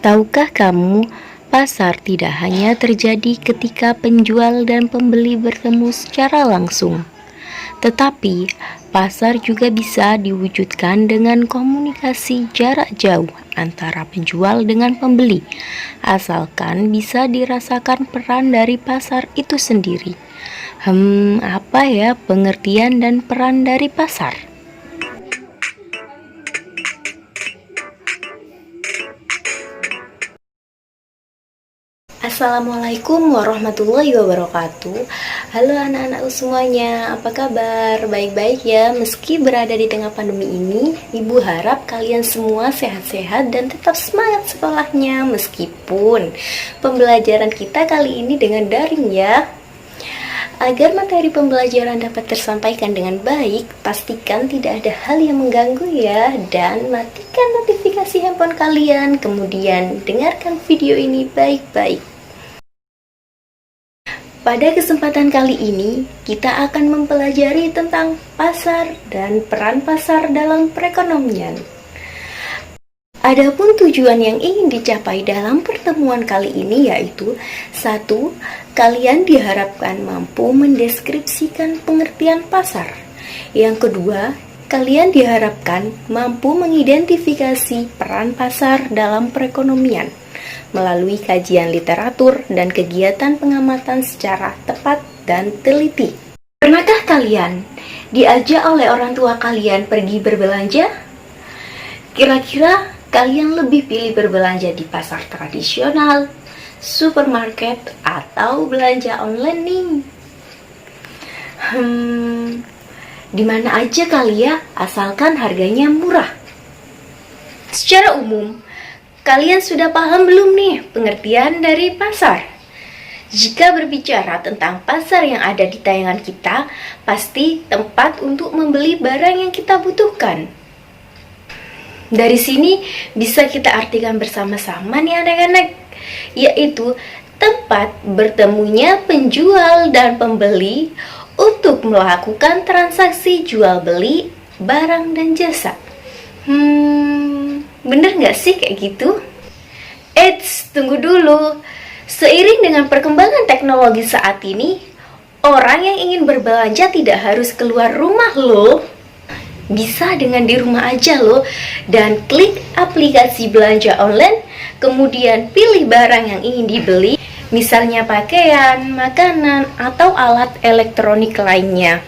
Tahukah kamu, pasar tidak hanya terjadi ketika penjual dan pembeli bertemu secara langsung, tetapi pasar juga bisa diwujudkan dengan komunikasi jarak jauh antara penjual dengan pembeli, asalkan bisa dirasakan peran dari pasar itu sendiri. Apa ya pengertian dan peran dari pasar? Assalamualaikum warahmatullahi wabarakatuh. Halo anak-anakku semuanya, apa kabar? Baik-baik ya, meski berada di tengah pandemi ini. Ibu harap kalian semua sehat-sehat dan tetap semangat sekolahnya, meskipun pembelajaran kita kali ini dengan daring ya. Agar materi pembelajaran dapat tersampaikan dengan baik, pastikan tidak ada hal yang mengganggu ya, dan matikan notifikasi handphone kalian, kemudian dengarkan video ini baik-baik. Pada kesempatan kali ini, kita akan mempelajari tentang pasar dan peran pasar dalam perekonomian. Adapun tujuan yang ingin dicapai dalam pertemuan kali ini yaitu 1. Kalian diharapkan mampu mendeskripsikan pengertian pasar. Yang kedua, kalian diharapkan mampu mengidentifikasi peran pasar dalam perekonomian melalui kajian literatur dan kegiatan pengamatan secara tepat dan teliti. Pernahkah kalian diajak oleh orang tua kalian pergi berbelanja? Kira-kira kalian lebih pilih berbelanja di pasar tradisional, supermarket, atau belanja online nih? Di mana aja kali ya, asalkan harganya murah. Secara umum, kalian sudah paham belum nih pengertian dari pasar? Jika berbicara tentang pasar yang ada di tayangan kita, pasti tempat untuk membeli barang yang kita butuhkan. Dari sini bisa kita artikan bersama-sama nih anak-anak, yaitu tempat bertemunya penjual dan pembeli untuk melakukan transaksi jual beli barang dan jasa. Bener nggak sih kayak gitu? Eits, tunggu dulu. Seiring dengan perkembangan teknologi saat ini, orang yang ingin berbelanja tidak harus keluar rumah loh. Bisa dengan di rumah aja loh, dan klik aplikasi belanja online, kemudian pilih barang yang ingin dibeli, misalnya pakaian, makanan, atau alat elektronik lainnya.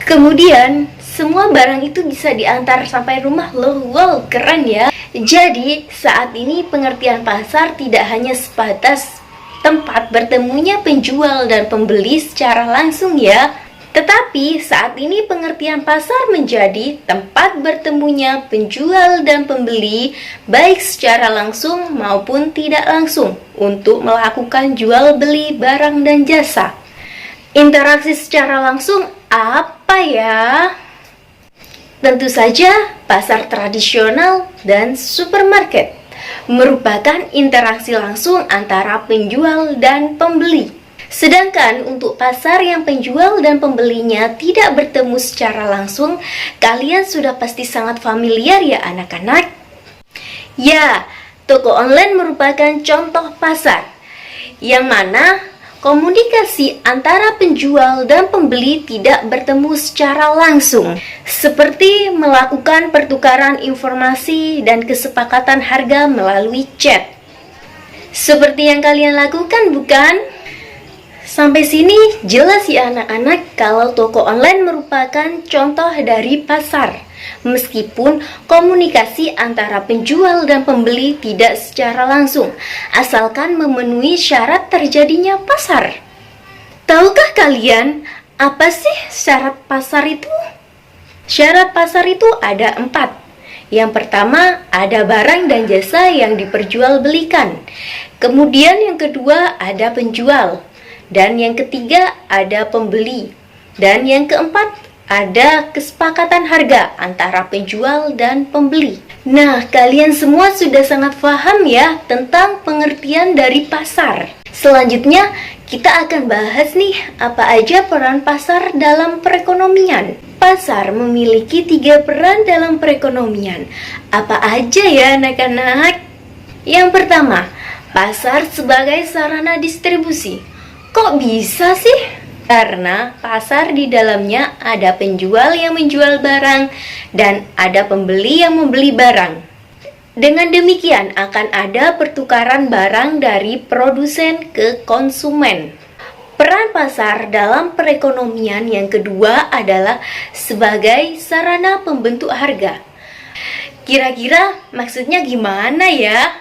Kemudian, semua barang itu bisa diantar sampai rumah loh. Wow, keren ya. Jadi, saat ini pengertian pasar tidak hanya sebatas tempat bertemunya penjual dan pembeli secara langsung ya. Tetapi saat ini pengertian pasar menjadi tempat bertemunya penjual dan pembeli baik secara langsung maupun tidak langsung untuk melakukan jual beli barang dan jasa. Interaksi secara langsung apa ya? Tentu saja pasar tradisional dan supermarket merupakan interaksi langsung antara penjual dan pembeli. Sedangkan untuk pasar yang penjual dan pembelinya tidak bertemu secara langsung, kalian sudah pasti sangat familiar ya anak-anak? Ya, toko online merupakan contoh pasar, yang mana komunikasi antara penjual dan pembeli tidak bertemu secara langsung, seperti melakukan pertukaran informasi dan kesepakatan harga melalui chat. Seperti yang kalian lakukan, bukan? Sampai sini jelas ya anak-anak kalau toko online merupakan contoh dari pasar, meskipun komunikasi antara penjual dan pembeli tidak secara langsung, asalkan memenuhi syarat terjadinya pasar. Tahukah kalian apa sih syarat pasar itu? Syarat pasar itu ada 4. Yang pertama, ada barang dan jasa yang diperjualbelikan. Kemudian yang kedua, ada penjual. Dan yang ketiga, ada pembeli. Dan yang keempat, ada kesepakatan harga antara penjual dan pembeli. Nah, kalian semua sudah sangat paham ya tentang pengertian dari pasar. Selanjutnya, kita akan bahas nih apa aja peran pasar dalam perekonomian. Pasar memiliki 3 peran dalam perekonomian. Apa aja ya anak-anak? Yang pertama, pasar sebagai sarana distribusi. Kok bisa sih? Karena pasar di dalamnya ada penjual yang menjual barang dan ada pembeli yang membeli barang. Dengan demikian akan ada pertukaran barang dari produsen ke konsumen. Peran pasar dalam perekonomian yang kedua adalah sebagai sarana pembentuk harga. Kira-kira maksudnya gimana ya?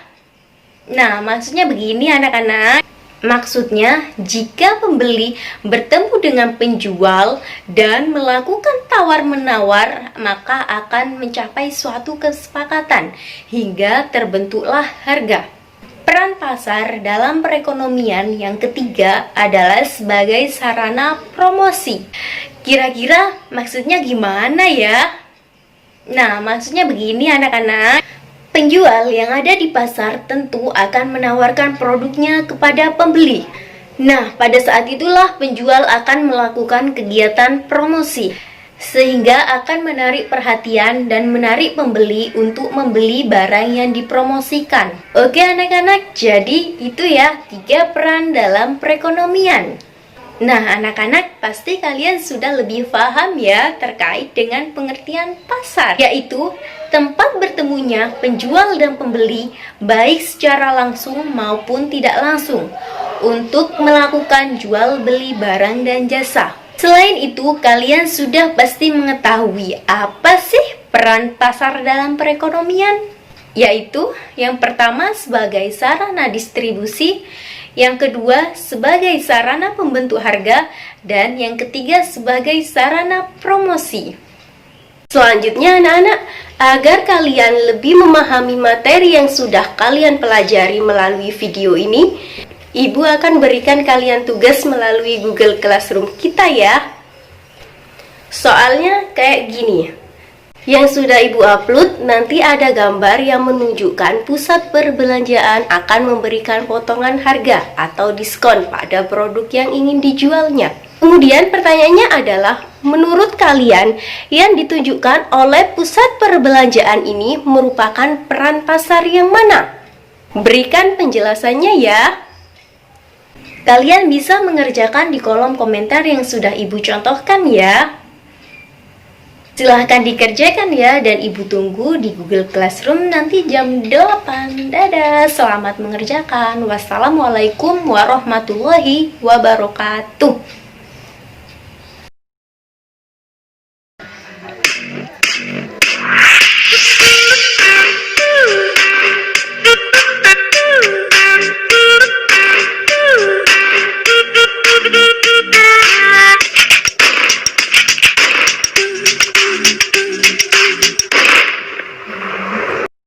Nah, maksudnya begini anak-anak. Maksudnya, jika pembeli bertemu dengan penjual dan melakukan tawar-menawar, maka akan mencapai suatu kesepakatan hingga terbentuklah harga. Peran pasar dalam perekonomian yang ketiga adalah sebagai sarana promosi. Kira-kira maksudnya gimana ya? Nah, maksudnya begini anak-anak. Penjual yang ada di pasar tentu akan menawarkan produknya kepada pembeli. Nah, pada saat itulah penjual akan melakukan kegiatan promosi, sehingga akan menarik perhatian dan menarik pembeli untuk membeli barang yang dipromosikan. Oke anak-anak, jadi itu ya 3 peran dalam perekonomian. Nah anak-anak, pasti kalian sudah lebih paham ya terkait dengan pengertian pasar, yaitu tempat bertemunya penjual dan pembeli baik secara langsung maupun tidak langsung untuk melakukan jual beli barang dan jasa. Selain itu, kalian sudah pasti mengetahui apa sih peran pasar dalam perekonomian? Yaitu yang pertama sebagai sarana distribusi, yang kedua sebagai sarana pembentuk harga, dan yang ketiga sebagai sarana promosi. Selanjutnya anak-anak, agar kalian lebih memahami materi yang sudah kalian pelajari melalui video ini, Ibu akan berikan kalian tugas melalui Google Classroom kita ya. Soalnya kayak gini. Yang sudah Ibu upload, nanti ada gambar yang menunjukkan pusat perbelanjaan akan memberikan potongan harga atau diskon pada produk yang ingin dijualnya. Kemudian pertanyaannya adalah, menurut kalian yang ditunjukkan oleh pusat perbelanjaan ini merupakan peran pasar yang mana? Berikan penjelasannya ya. Kalian bisa mengerjakan di kolom komentar yang sudah Ibu contohkan ya. Silahkan dikerjakan ya, dan Ibu tunggu di Google Classroom nanti jam 8. Dadah, selamat mengerjakan. Wassalamualaikum warahmatullahi wabarakatuh.